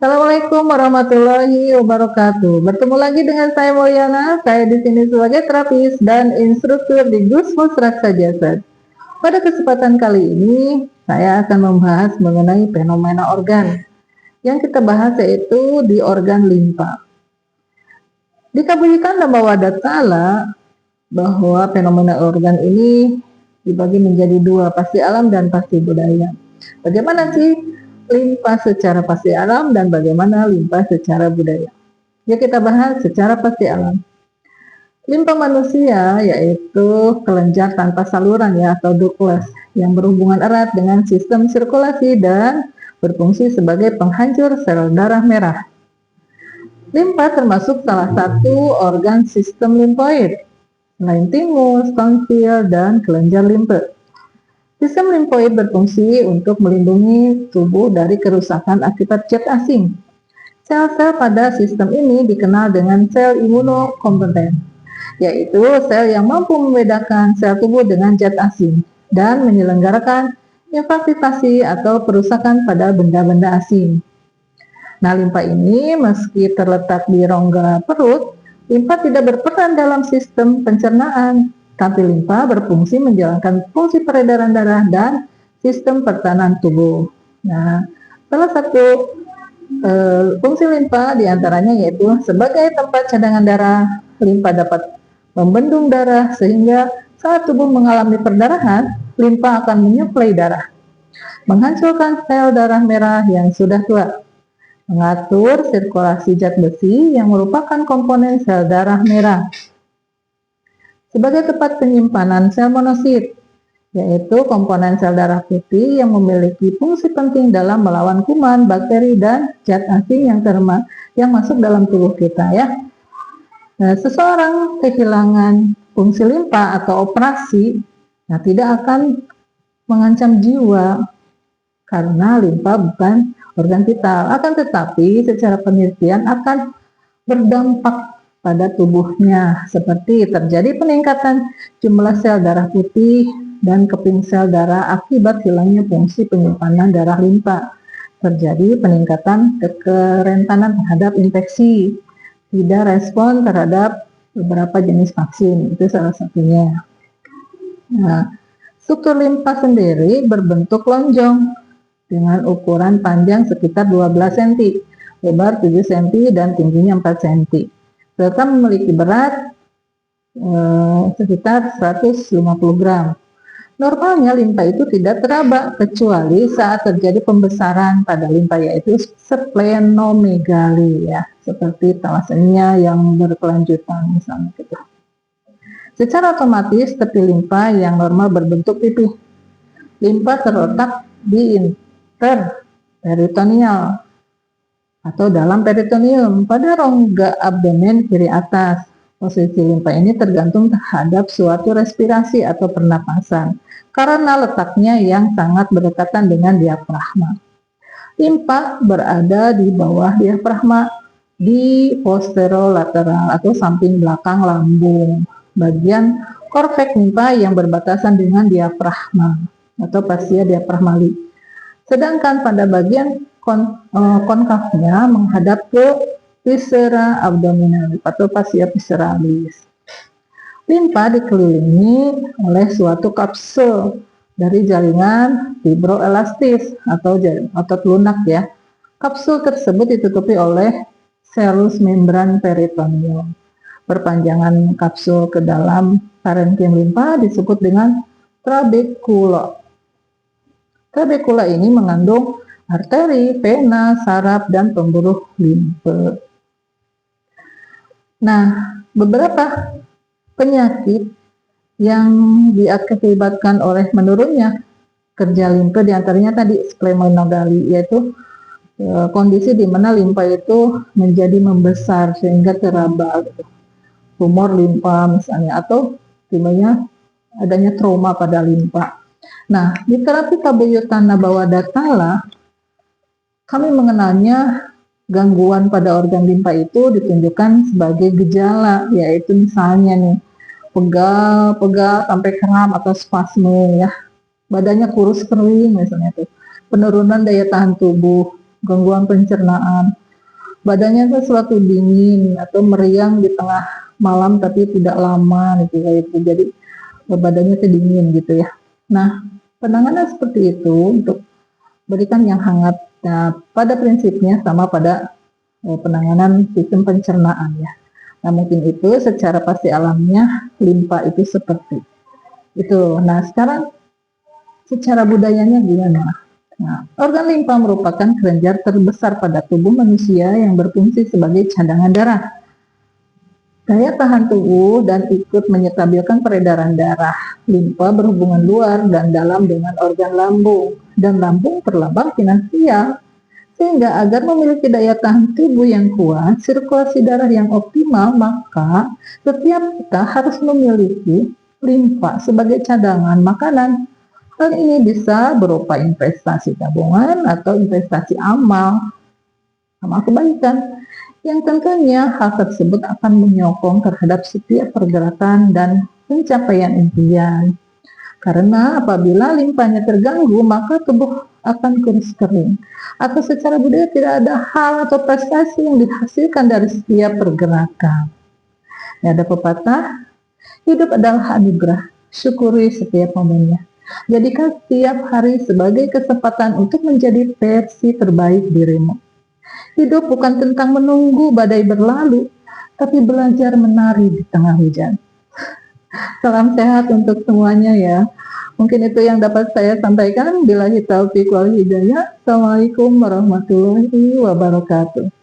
Assalamualaikum warahmatullahi wabarakatuh. Bertemu lagi dengan saya Mulyana. Saya di sini sebagai terapis dan instruktur di Gusmus Raksa Jasad. Pada kesempatan kali ini, saya akan membahas mengenai fenomena organ. Yang kita bahas yaitu di organ limpa. Dikabarkan dalam Wadatala bahwa fenomena organ ini dibagi menjadi dua, pasti alam dan pasti budaya. Bagaimana sih limpa secara pasti alam dan bagaimana limpa secara budaya? Ya, kita bahas secara pasti alam. Limpa manusia yaitu kelenjar tanpa saluran ya atau ductless yang berhubungan erat dengan sistem sirkulasi dan berfungsi sebagai penghancur sel darah merah. Limpa termasuk salah satu organ sistem limfoid selain timus, tonsil, dan kelenjar limfe. Sistem limfoid berfungsi untuk melindungi tubuh dari kerusakan akibat zat asing. Sel-sel pada sistem ini dikenal dengan sel imunokompeten, yaitu sel yang mampu membedakan sel tubuh dengan zat asing dan menyelenggarakan invasivasi atau perusakan pada benda-benda asing. Nah, limpa ini meski terletak di rongga perut, limpa tidak berperan dalam sistem pencernaan, tapi limpa berfungsi menjalankan fungsi peredaran darah dan sistem pertahanan tubuh. Nah, salah satu fungsi limpa diantaranya yaitu sebagai tempat cadangan darah. Limpa dapat membendung darah sehingga saat tubuh mengalami perdarahan, limpa akan menyuplai darah, menghancurkan sel darah merah yang sudah tua, mengatur sirkulasi zat besi yang merupakan komponen sel darah merah, sebagai tempat penyimpanan sel monosit, yaitu komponen sel darah putih yang memiliki fungsi penting dalam melawan kuman, bakteri, dan zat asing yang masuk dalam tubuh kita ya. Nah, seseorang kehilangan fungsi limpa atau operasi, nah tidak akan mengancam jiwa karena limpa bukan organ vital, akan tetapi secara penelitian akan berdampak pada tubuhnya, seperti terjadi peningkatan jumlah sel darah putih dan keping sel darah akibat hilangnya fungsi penyimpanan darah limpa. Terjadi peningkatan kerentanan terhadap infeksi, tidak respon terhadap beberapa jenis vaksin, itu salah satunya. Nah, struktur limpa sendiri berbentuk lonjong dengan ukuran panjang sekitar 12 cm, lebar 7 cm, dan tingginya 4 cm, serta memiliki berat sekitar 150 gram. Normalnya limpa itu tidak teraba kecuali saat terjadi pembesaran pada limpa, yaitu splenomegali ya, seperti talasemia yang berkelanjutan misalnya gitu. Secara otomatis tepi limpa yang normal berbentuk pipih. Limpa terletak di interperitoneal atau dalam peritoneum pada rongga abdomen kiri atas. Posisi limpa ini tergantung terhadap suatu respirasi atau pernapasan karena letaknya yang sangat berdekatan dengan diafragma. Limpa berada di bawah diafragma di posterolateral atau samping belakang lambung, bagian korteks limpa yang berbatasan dengan diafragma atau fascia diafragmali. Sedangkan pada bagian konkavnya menghadap ke viscera abdominalis atau fascia visceralis. Limpa dikelilingi oleh suatu kapsul dari jaringan fibroelastis atau otot lunak ya. Kapsul tersebut ditutupi oleh selus membran peritoneum. Perpanjangan kapsul ke dalam parenkim limpa disebut dengan trabekula. Trabekula ini mengandung arteri, vena, saraf, dan pembuluh limfe. Nah, beberapa penyakit yang diakibatkan oleh menurunnya kerja limfe diantaranya tadi splenomegali, yaitu kondisi di mana limpa itu menjadi membesar sehingga teraba gitu. Tumor limpa misalnya, atau timnya adanya trauma pada limpa. Nah, di terapi Kabuyutana Bawadatala kami mengenalnya gangguan pada organ limpa itu ditunjukkan sebagai gejala, yaitu misalnya nih pegal sampai kram atau spasme ya, badannya kurus kering misalnya tuh, penurunan daya tahan tubuh, gangguan pencernaan. Badannya tuh suatu dingin atau meriang di tengah malam tapi tidak lama gitu kayak itu. Jadi badannya tuh dingin gitu ya. Nah, penanganan seperti itu untuk berikan yang hangat. Nah, pada prinsipnya sama pada penanganan sistem pencernaan ya. Nah, mungkin itu secara pasti alamnya limpa itu seperti itu. Nah, sekarang secara budayanya gimana? Nah, organ limpa merupakan kelenjar terbesar pada tubuh manusia yang berfungsi sebagai cadangan darah. Daya tahan tubuh dan ikut menyetabilkan peredaran darah. Limpa berhubungan luar dan dalam dengan organ lambung, dan lambung berlambang finansial. Sehingga agar memiliki daya tahan tubuh yang kuat, sirkulasi darah yang optimal, maka setiap kita harus memiliki limpa sebagai cadangan makanan. Hal ini bisa berupa investasi tabungan atau investasi amal kebaikan, yang tentunya hal tersebut akan menyokong terhadap setiap pergerakan dan pencapaian impian. Karena apabila limpanya terganggu, maka tubuh akan kurus kering. Atau secara budaya tidak ada hal atau prestasi yang dihasilkan dari setiap pergerakan. Ya, ada pepatah, hidup adalah anugerah, syukuri setiap momennya. Jadikan setiap hari sebagai kesempatan untuk menjadi versi terbaik dirimu. Hidup bukan tentang menunggu badai berlalu, tapi belajar menari di tengah hujan. Salam sehat untuk semuanya ya. Mungkin itu yang dapat saya sampaikan. Billahi taufiq wal hidayah. Assalamualaikum warahmatullahi wabarakatuh.